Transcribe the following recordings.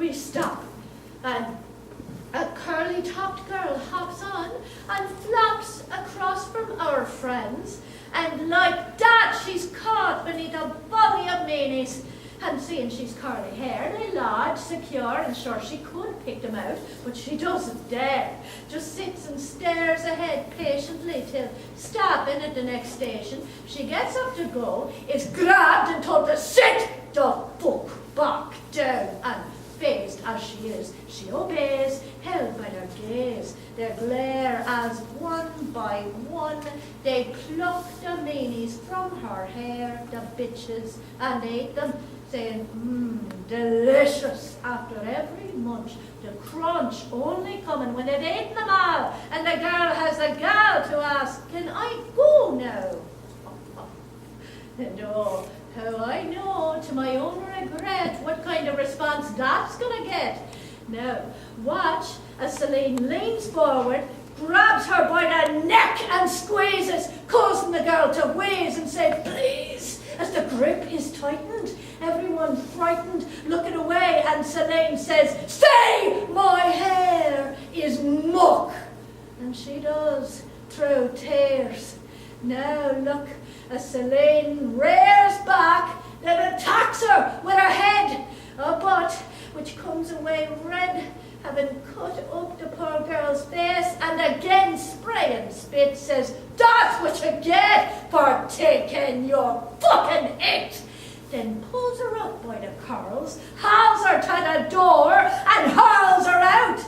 we stop, and a curly-topped girl hops on and flops across from our friends, and like that she's caught beneath a body of meanies. And seeing she's curly hair, they lodge secure, and sure she could pick them out, but she doesn't dare. Just sits and stares ahead patiently till, stopping at the next station, she gets up to go, is grabbed and told to sit the fuck back down, and phased as she is, she obeys, held by their gaze, their glare, as one by one they plucked the meanies from her hair, the bitches, and ate them, saying, delicious, after every munch, the crunch only coming when they'd eaten them all, and the girl has the gall to ask, can I go now? And oh, how I know, to my own regret, what kind of response that's gonna get. Now, watch as Celine leans forward, grabs her by the neck and squeezes, causing the girl to wheeze and say, please, as the grip is tightened, everyone frightened, looking away, and Celine says, stay, my hair is muck. And she does, through tears. Now look, as Celine rears back, then attacks her with her head, a butt which comes away red, having cut up the poor girl's face, and again spraying spit, says, that's what you get for taking your fucking hit. Then pulls her up by the curls, hauls her to the door, and hurls her out.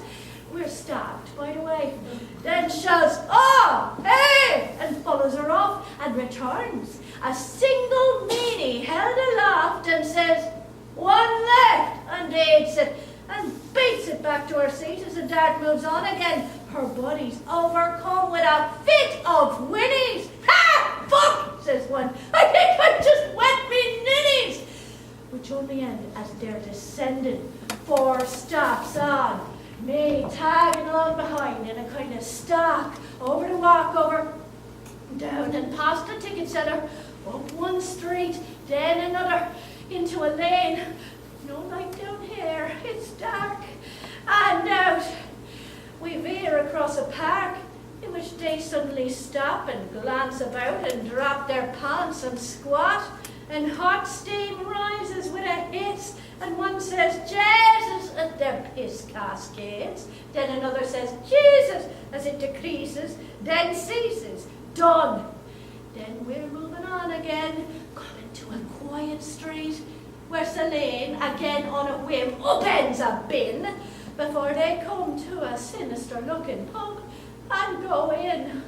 We're stopped, by the way. Then shouts, oh, hey, and follows her off, and returns, a single meanie held aloft, and says, one left, and aids it, and beats it back to her seat as the dart moves on again. Her body's overcome with a fit of whinnies. Ha! Fuck, says one. I think I just wet me ninnies. Which only end as they're descending. 4 stops on. Me tagging along behind in a kind of stalk, over the walkover, down and past the ticket seller, up one street, then another, into a lane. No light down here, it's dark. And out. We veer across a park, in which they suddenly stop and glance about and drop their pants and squat, and hot steam rises with a hiss, and one says, Jesus, at their piss cascades. Then another says, Jesus, as it decreases, then ceases. Done. Then we're moving on again, coming to a quiet street, where Celine, again on a whim, upends a bin, before they come to a sinister-looking pub and go in.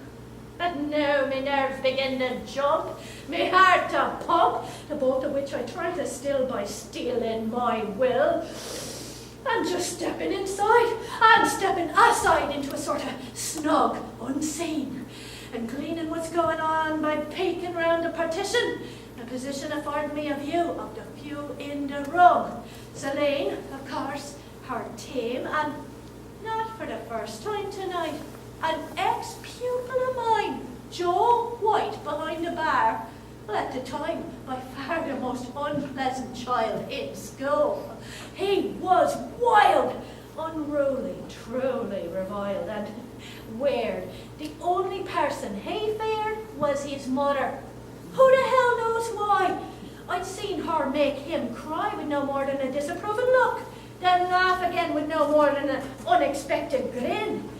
And now me nerves begin to jump, me heart to pump, the both of which I try to still by stealing my will, and just stepping inside, and stepping aside into a sort of snug unseen, and gleaning what's going on by peeking round the partition, a position affording me a view of the few in the room. Celine, of course, her team, and not for the first time tonight, an ex-pupil of mine, Joe White, behind the bar. Well, at the time, by far the most unpleasant child in school. He was wild, unruly, truly reviled, and weird. The only person he feared was his mother. Who the hell knows why? I'd seen her make him cry with no more than a disapproving look, then laugh again with no more than an unexpected grin.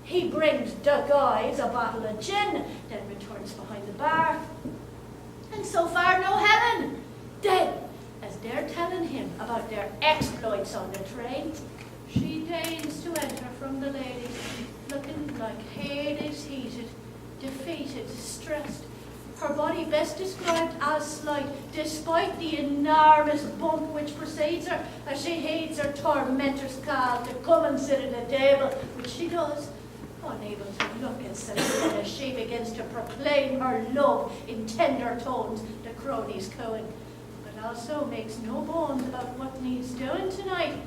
He brings the guys a bottle of gin, then returns behind the bar. And so far, no Helen. Then, as they're telling him about their exploits on the train, she deigns to enter from the ladies, looking like Hades heated, defeated, stressed. Her body best described as slight, despite the enormous bump which precedes her, as she heeds her tormentor's call to come and sit at the table, which she does, unable to look at Celine as she begins to proclaim her love in tender tones, the cronies cooing, but also makes no bones about what needs doing tonight,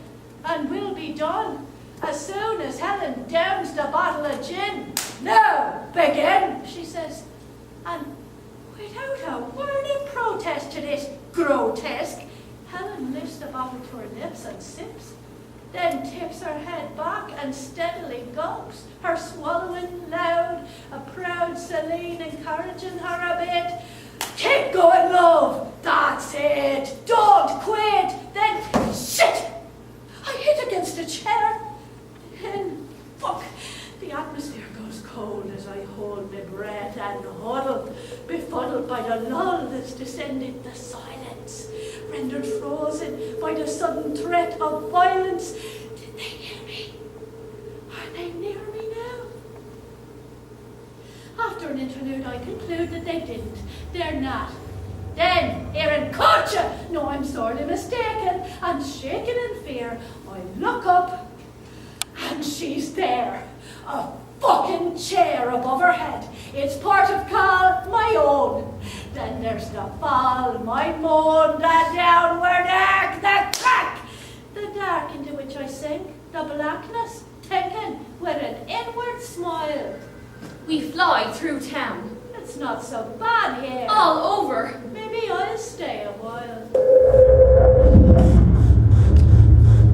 and will be done as soon as Helen downs the bottle of gin. Now, begin, she says, and without a word of protest to this grotesque, Helen lifts the bottle to her lips and sips. then tips her head back and steadily gulps, her swallowing loud, a proud Celine encouraging her a bit. Keep going, love, that's it, don't quit, then shit! I hit against a chair, then fuck, the atmosphere goes cold as I hold my breath and huddle, befuddled by the lull that's descended, the silence, rendered frozen by the sudden threat of violence. Did they hear me? Are they near me now? After an interlude, I conclude that they didn't. They're not. Then, Erin Corcha! No, I'm sorely mistaken, and shaken in fear, I look up, and she's there. A fucking chair above her head. It's part of Carl, my own. Then there's the fall, my moan, the downward arc, the crack. The dark into which I sink, the blackness, taken with an inward smile. We fly through town. It's not so bad here. All over. Maybe I'll stay a while.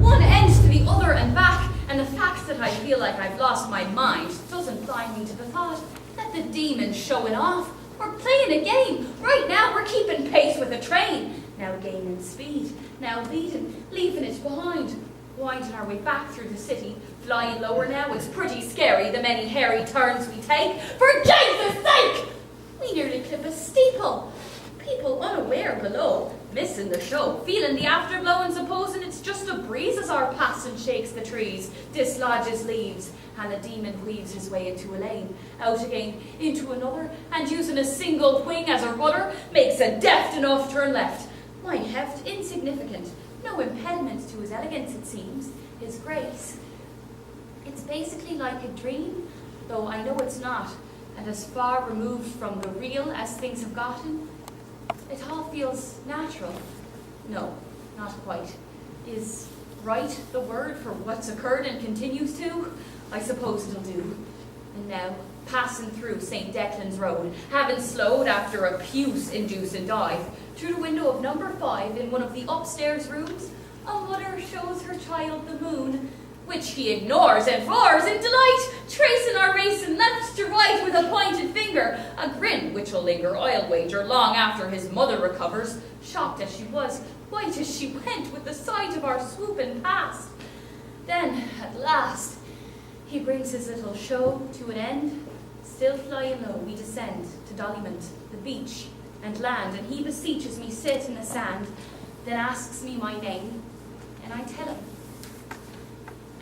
One end to the other and back, and the fact that I feel like I've lost my mind doesn't blind me to the thought that the demon's showing off. We're playing a game. Right now we're keeping pace with a train. Now gaining speed. Now beating, leaving it behind. Winding our way back through the city, flying lower now. It's pretty scary, the many hairy turns we take. For Jesus' sake! We nearly clip a steeple. People unaware below, missing the show, feeling the afterglow and supposing it's just a breeze as our passing shakes the trees, dislodges leaves, and the demon weaves his way into a lane, out again into another, and using a single wing as a rudder, makes a deft enough turn left. My heft insignificant, no impediment to his elegance it seems, his grace. It's basically like a dream, though I know it's not, and as far removed from the real as things have gotten. It all feels natural. No, not quite. Is right the word for what's occurred and continues to? I suppose it'll do. And now, passing through St. Declan's Road, having slowed after a puce-inducing dive, through the window of number 5 in one of the upstairs rooms, a mother shows her child the moon, which he ignores and roars in delight, tracing our racing left to right with a pointed finger, a grin which'll linger, I'll wager, long after his mother recovers, shocked as she was, white as she went with the sight of our swooping past. Then, at last, he brings his little show to an end. Still flying low, we descend to Dollymount, the beach, and land, and he beseeches me sit in the sand, then asks me my name, and I tell him.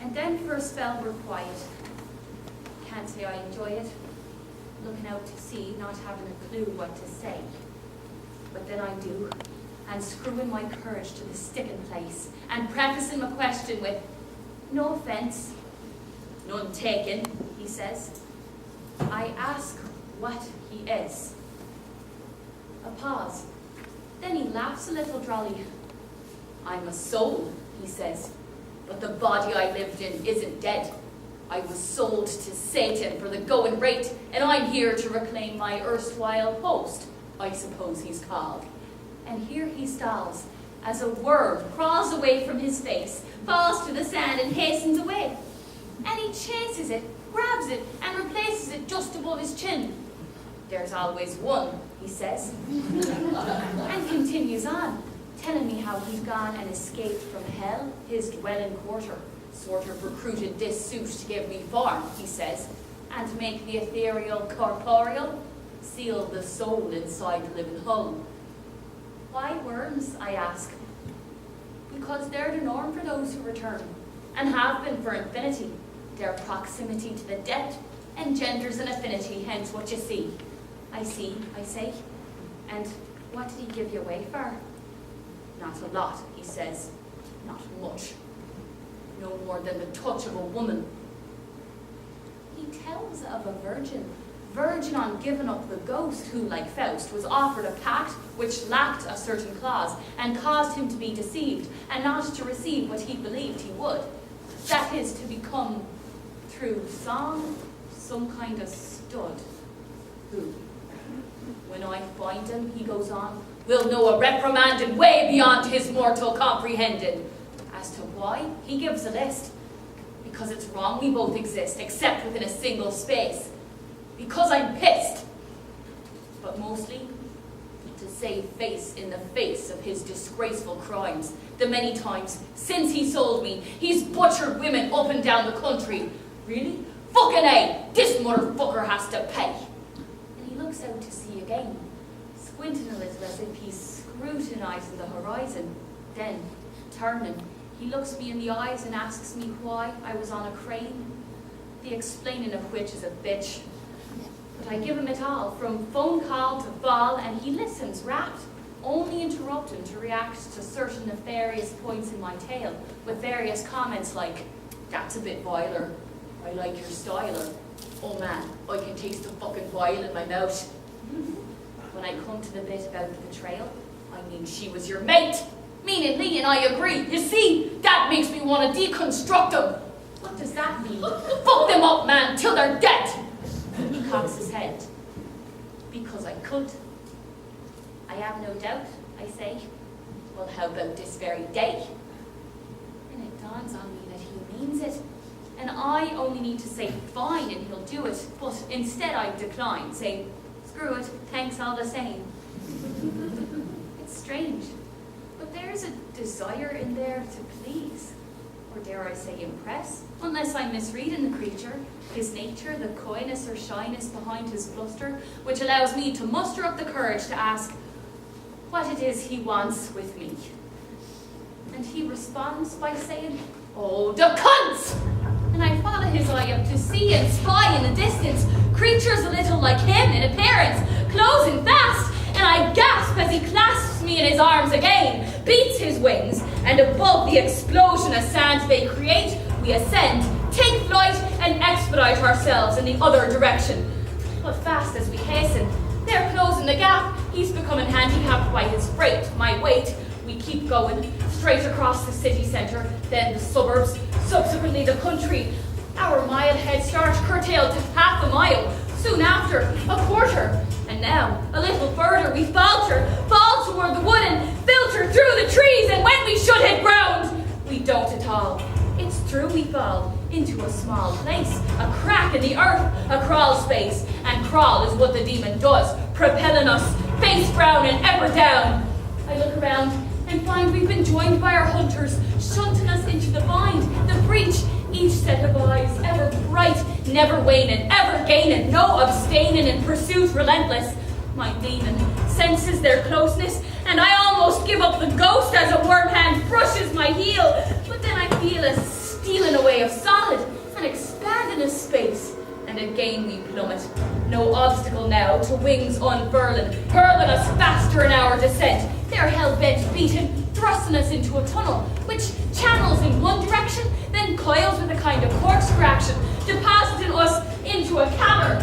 And then for a spell we're quiet. Can't say I enjoy it. Looking out to sea, not having a clue what to say. But then I do, and screwing my courage to the sticking place, and prefacing my question with, no offence. None taken, he says. I ask what he is. A pause. Then he laughs a little drolly. I'm a soul, he says. But the body I lived in isn't dead. I was sold to Satan for the going rate, and I'm here to reclaim my erstwhile host, I suppose he's called. And here he stalls, as a word crawls away from his face, falls to the sand and hastens away. And he chases it, grabs it, and replaces it just above his chin. There's always one, he says, and continues on, telling me how he'd gone and escaped from hell, his dwelling quarter, sort of recruited this suit to give me form, he says, and to make the ethereal corporeal, seal the soul inside the living hull. Why worms, I ask? Because they're the norm for those who return, and have been for infinity. Their proximity to the dead engenders an affinity, hence what you see. I see, I say. And what did he give you away for? Not a lot, he says. Not much. No more than the touch of a woman. He tells of a virgin on giving up the ghost who, like Faust, was offered a pact which lacked a certain clause and caused him to be deceived and not to receive what he believed he would. That is to become, through song, some kind of stud. Who, when I find him, he goes on, will know a reprimanded way beyond his mortal comprehending. as to why, he gives a list. Because it's wrong we both exist, except within a single space. Because I'm pissed. But mostly, to save face in the face of his disgraceful crimes. The many times since he sold me, he's butchered women up and down the country. Really? Fucking A! This motherfucker has to pay! And he looks out to sea again, squinting a little as if he's scrutinizing the horizon. Then, turning, he looks me in the eyes and asks me why I was on a crane. The explaining of which is a bitch. But I give him it all, from phone call to fall, and he listens, rapt, only interrupting to react to certain nefarious points in my tale, with various comments like, "That's a bit viler," "I like your style," or "Oh man, I can taste the fucking vile in my mouth." When I come to the bit about the betrayal, I mean she was your mate. Meaning Lee and I agree. You see, that makes me want to deconstruct them. What does that mean? Fuck them up, man, till they're dead. He cocks his head. Because I could. I have no doubt, I say. Well, how about this very day? And it dawns on me that he means it. And I only need to say fine and he'll do it. But instead I decline, say, screw it, thanks all the same. It's strange. But there's a desire in there to please, or dare I say impress, unless I'm misreading the creature, his nature, the coyness or shyness behind his bluster, which allows me to muster up the courage to ask what it is he wants with me. And he responds by saying, "Oh, the cunts!" And I follow his eye up to see and spy in the distance creatures a little like him in appearance, closing fast, and I gasp as he clasps me in his arms again, beats his wings, and above the explosion of sand they create, we ascend, take flight, and expedite ourselves in the other direction. But fast as we hasten, they're closing the gap. He's becoming handicapped by his freight, my weight. We keep going, straight across the city centre, then the suburbs, subsequently the country. Our mile head start curtailed to half a mile, soon after, a quarter. And now, a little further, we falter, fall toward the wood and filter through the trees, and when we should hit ground, we don't at all. It's true we fall into a small place, a crack in the earth, a crawl space, and crawl is what the demon does, propelling us face down and ever down. I look around and find we've been joined by our hunters, shunting us into the bind, the breach, each set of eyes ever bright, never waning, ever gaining, no abstaining in pursuit relentless. My demon senses their closeness, and I almost give up the ghost as a worm hand brushes my heel, but then I feel a stealing away of solid, an expanding of space, and again we plummet. No obstacle now to wings unfurling, hurling us faster in our descent. They're hell-bent beaten, thrusting us into a tunnel, which channels in one direction, then coils with a kind of corkscrew action, depositing us into a cavern,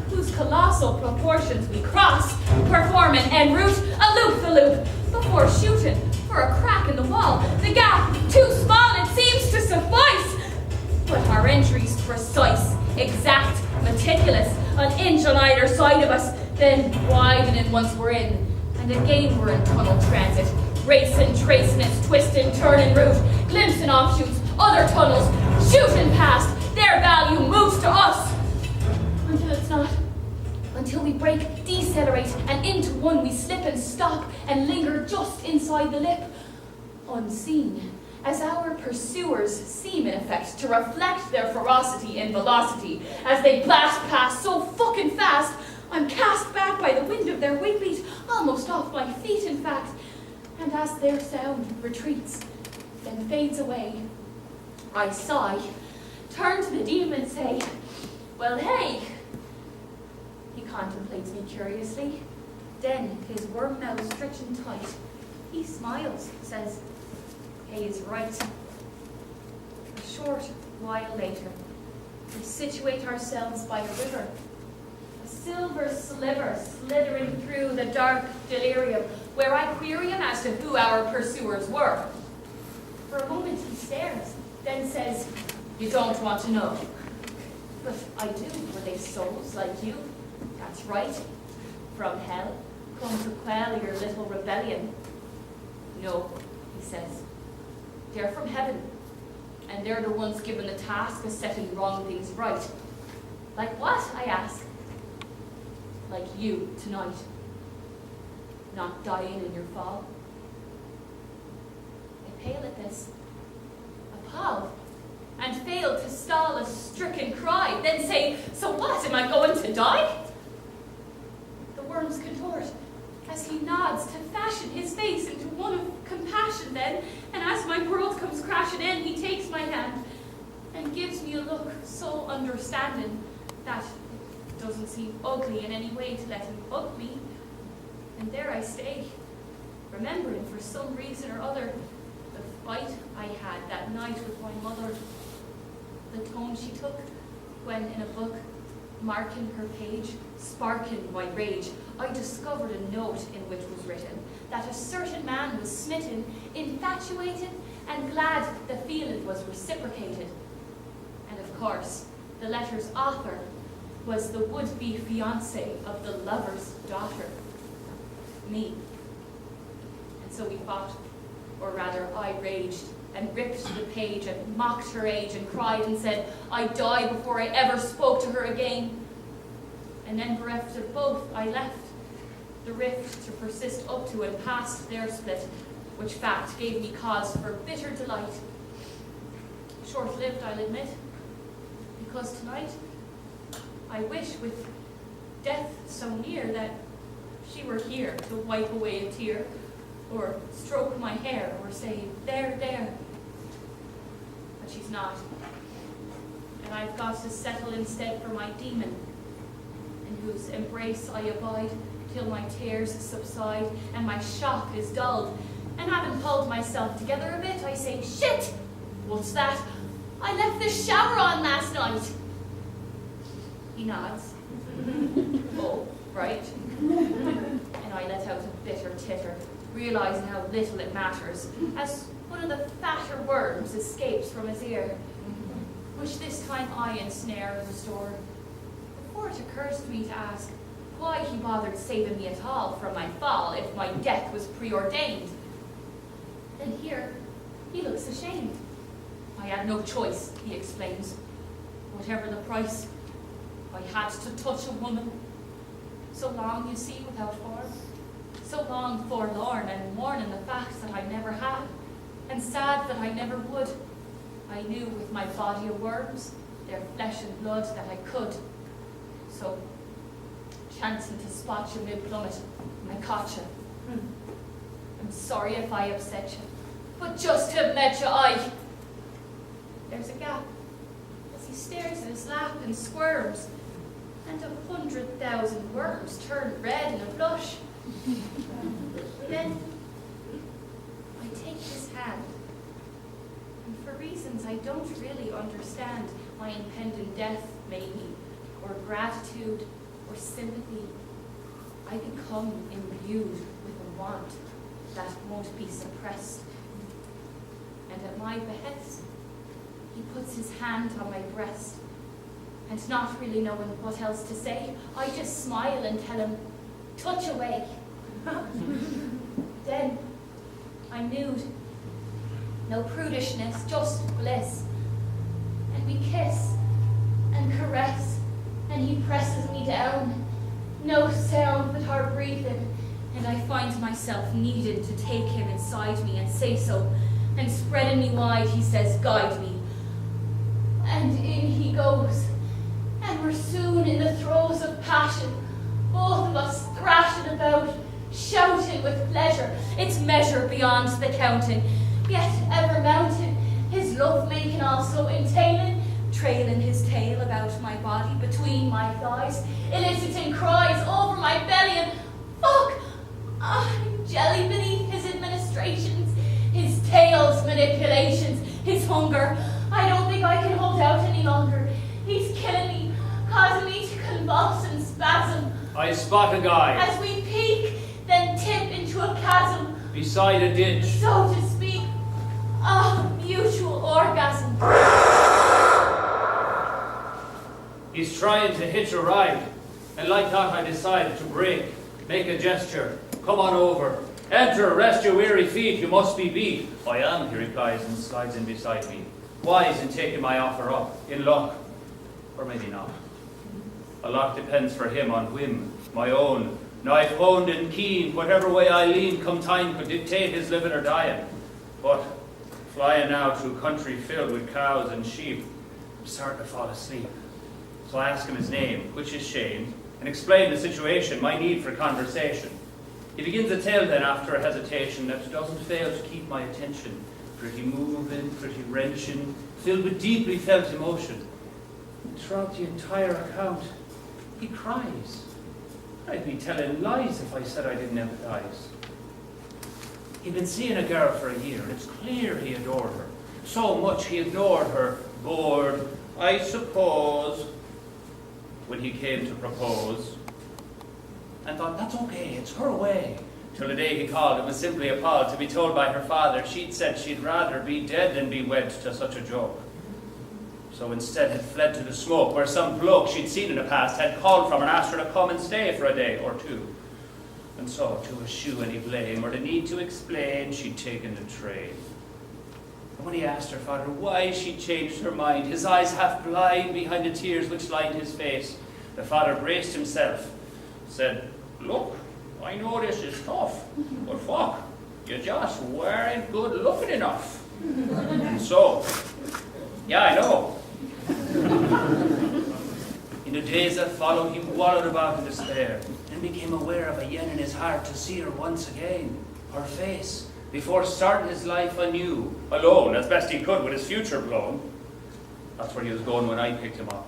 whose colossal proportions we cross, performing en route a loop-the-loop, before shooting for a crack in the wall, the gap too small it seems to suffice. But our entry's precise, exact, meticulous, an inch on either side of us, then widening once we're in, and again we're in tunnel transit, racing, tracing its twisting, turning route, glimpsing offshoots, other tunnels, shooting past, their value moves to us, until it's not. Until we break, decelerate, and into one we slip and stop and linger just inside the lip, unseen, as our pursuers seem in effect to reflect their ferocity in velocity, as they blast past so fucking fast, I'm cast back by the wind of their wing beat, almost off my feet in fact, and as their sound retreats, then fades away, I sigh, turn to the demon and say, "Well, hey." He contemplates me curiously, then his worm mouth stretching tight. He smiles, says, "Hey is right." A short while later, we situate ourselves by a river, a silver sliver slithering through the dark delirium, where I query him as to who our pursuers were. For a moment he stares, then says, "You don't want to know." "But I do. Were they souls like you?" "That's right. From hell, come to quell your little rebellion." "No," he says. They're from heaven, and they're the ones given the task of setting wrong things right. Like what, I ask? Like you tonight, not dying in your fall. I pale at this, appalled, and fail to stall a stricken cry, then say, so what, am I going to die? The worms contort as he nods to fashion his face into one of compassion then, and as my world comes crashing in, he takes my hand and gives me a look so understanding that it doesn't seem ugly in any way to let him hug me. And there I stay, remembering for some reason or other the fight I had that night with my mother, the tone she took when in a book, marking her page, sparking my rage, I discovered a note in which was written that a certain man was smitten, infatuated, and glad the feeling was reciprocated. And of course, the letter's author was the would-be fiancé of the lover's daughter, me. And so we fought, or rather I raged, and ripped the page and mocked her age and cried and said I'd die before I ever spoke to her again. And then bereft of both, I left the rift to persist up to and past their split, which fact gave me cause for bitter delight. Short-lived, I'll admit, because tonight I wish with death so near that she were here to wipe away a tear, or stroke my hair, or say, there, there. But she's not. And I've got to settle instead for my demon, in whose embrace I abide till my tears subside and my shock is dulled. And having pulled myself together a bit, I say, shit! What's that? I left the shower on last night. He nods. Oh, right. And I let out a bitter titter, realizing how little it matters, as one of the fatter worms escapes from his ear, which this time I ensnare and restore, before it occurs to me to ask why he bothered saving me at all from my fall if my death was preordained. Then here, he looks ashamed. I had no choice, he explains. Whatever the price, I had to touch a woman. So long, you see, without form. So long forlorn and mourning the facts that I never had, and sad that I never would. I knew with my body of worms, their flesh and blood, that I could. So, chancing to spot you mid-plummet, I caught you. I'm sorry if I upset you, but just to have met you, There's a gap, as he stares at his lap and squirms, and 100,000 worms turn red in a blush. Then, I take his hand, and for reasons I don't really understand, my impending death, maybe, or gratitude, or sympathy, I become imbued with a want that won't be suppressed. And at my behest, he puts his hand on my breast, and not really knowing what else to say, I just smile and tell him, touch away. Then, I'm nude, no prudishness, just bliss. And we kiss and caress, and he presses me down. No sound but our breathing, and I find myself needed to take him inside me and say so. And spreading me wide, he says, guide me. And in he goes, and we're soon in the throes of passion, both of us thrashing about, shouting with pleasure, its measure beyond the counting, yet ever mounting, his love-making also entailing, trailing his tail about my body, between my thighs, eliciting cries over my belly, and fuck, I'm jelly beneath his administrations, his tail's manipulations, his hunger. I don't think I can hold out any longer. He's killing me, causing me to convulse and spasm. I spot a guy. As we peak, then tip into a chasm. Beside a ditch. So to speak, a mutual orgasm. He's trying to hitch a ride, and like that I decide to break, make a gesture, come on over, Enter, rest your weary feet, you must be beat. I am, he replies, and slides in beside me. Wise in taking my offer up, in luck, or maybe not. A lot depends for him on whim, my own. Knife honed and keen, whatever way I lean, come time could dictate his living or dying. But, flying now through country filled with cows and sheep, I'm starting to fall asleep. So I ask him his name, which is Shane, and explain the situation, my need for conversation. He begins a tale then after a hesitation that doesn't fail to keep my attention. Pretty moving, pretty wrenching, filled with deeply felt emotion. And throughout the entire account, he cries. I'd be telling lies if I said I didn't empathize. He'd been seeing a girl for a year, and it's clear he adored her. So much he ignored her, bored, I suppose, when he came to propose. And thought, that's okay, it's her way. Till the day he called and was simply appalled to be told by her father she'd said she'd rather be dead than be wed to such a joke. So instead had fled to the smoke, where some bloke she'd seen in the past had called from and asked her to come and stay for a day or two. And so, to eschew any blame or the need to explain, she'd taken the train. And when he asked her father why she'd changed her mind, his eyes half blind behind the tears which lined his face, the father braced himself, said, look, I know this is tough, but fuck, you just weren't good looking enough. And so, yeah, I know. In the days that followed, he wallowed about in despair, and became aware of a yen in his heart to see her once again, her face, before starting his life anew, alone, as best he could with his future blown. That's where he was going when I picked him up,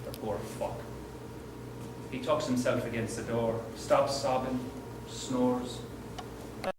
the poor fuck. He tucks himself against the door, stops sobbing, snores,